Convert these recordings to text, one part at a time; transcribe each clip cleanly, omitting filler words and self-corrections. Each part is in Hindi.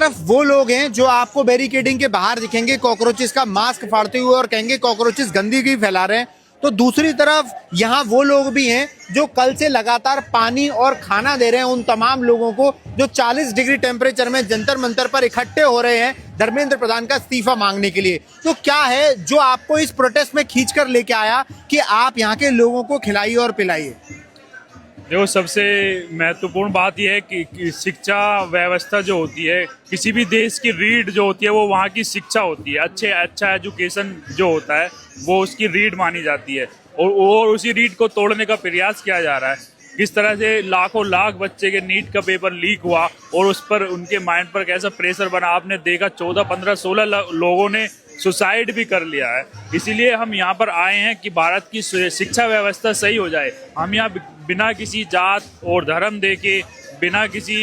तरफ वो लोग हैं जो आपको बैरिकेडिंग के बाहर दिखेंगे कॉकरोचेस का मास्क फाड़ते हुए और कहेंगे कॉकरोचेस गंदगी फैला रहे हैं, तो दूसरी तरफ यहाँ वो लोग भी हैं जो कल से लगातार पानी और खाना दे रहे हैं उन तमाम लोगों को जो 40 डिग्री टेम्परेचर में जंतर मंतर पर इकट्ठे हो रहे हैं धर्मेंद्र प्रधान का इस्तीफा मांगने के लिए। तो क्या है जो आपको इस प्रोटेस्ट में खींचकर लेके आया कि आप यहाँ के लोगों को खिलाइए और पिलाइए? देखो, सबसे महत्वपूर्ण बात यह है कि शिक्षा व्यवस्था जो होती है, किसी भी देश की रीढ़ जो होती है वो वहाँ की शिक्षा होती है। अच्छा एजुकेशन जो होता है वो उसकी रीढ़ मानी जाती है और उसी रीढ़ को तोड़ने का प्रयास किया जा रहा है। किस तरह से लाखों लाख बच्चे के नीट का पेपर लीक हुआ और उस पर उनके माइंड पर कैसा प्रेशर बना, आपने देखा 14, 15, 16 लोगों ने सुसाइड भी कर लिया है। इसीलिए हम यहाँ पर आए हैं कि भारत की शिक्षा व्यवस्था सही हो जाए। हम यहाँ बिना किसी जात और धर्म देके, बिना किसी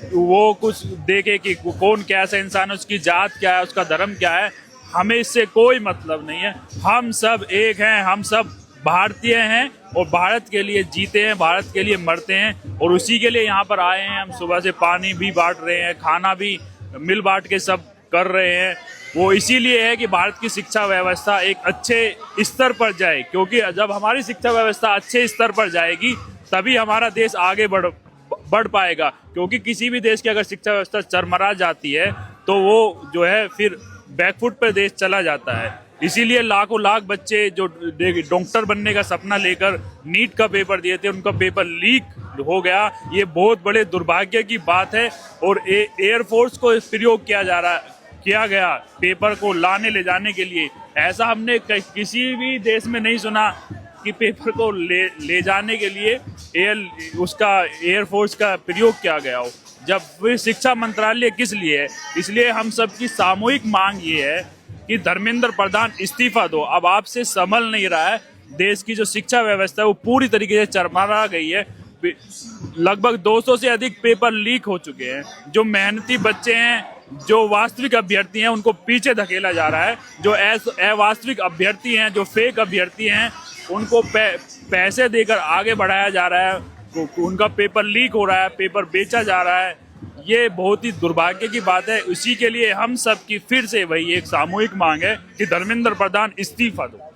वो कुछ देखे कि कौन कैसा इंसान है, उसकी जात क्या है, उसका धर्म क्या है, हमें इससे कोई मतलब नहीं है। हम सब एक हैं, हम सब भारतीय हैं और भारत के लिए जीते हैं, भारत के लिए मरते हैं और उसी के लिए यहाँ पर आए हैं। हम सुबह से पानी भी बांट रहे हैं, खाना भी मिल बांट के सब कर रहे हैं। वो इसीलिए है कि भारत की शिक्षा व्यवस्था एक अच्छे स्तर पर जाए, क्योंकि जब हमारी शिक्षा व्यवस्था अच्छे स्तर पर जाएगी तभी हमारा देश आगे बढ़ पाएगा। क्योंकि किसी भी देश की अगर शिक्षा व्यवस्था चरमरा जाती है तो वो जो है फिर बैकफुट पर देश चला जाता है। इसीलिए लाखों लाख बच्चे जो डॉक्टर बनने का सपना लेकर नीट का पेपर दिए थे, उनका पेपर लीक हो गया। ये बहुत बड़े दुर्भाग्य की बात है और एयरफोर्स को प्रयोग किया गया पेपर को लाने ले जाने के लिए। ऐसा हमने किसी भी देश में नहीं सुना कि पेपर को ले जाने के लिए एयरफोर्स का प्रयोग किया गया हो। जब फिर शिक्षा मंत्रालय किस लिए है? इसलिए हम सबकी सामूहिक मांग ये है कि धर्मेंद्र प्रधान इस्तीफा दो। अब आपसे संभल नहीं रहा है। देश की जो शिक्षा व्यवस्था है वो पूरी तरीके से चरमरा गई है। लगभग 200 से अधिक पेपर लीक हो चुके हैं। जो मेहनती बच्चे हैं, जो वास्तविक अभ्यर्थी हैं, उनको पीछे धकेला जा रहा है। जो अवास्तविक अभ्यर्थी हैं, जो फेक अभ्यर्थी हैं, उनको पैसे देकर आगे बढ़ाया जा रहा है। उनका पेपर लीक हो रहा है, पेपर बेचा जा रहा है। ये बहुत ही दुर्भाग्य की बात है। इसी के लिए हम सब की फिर से वही एक सामूहिक मांग है कि धर्मेंद्र प्रधान इस्तीफा दो।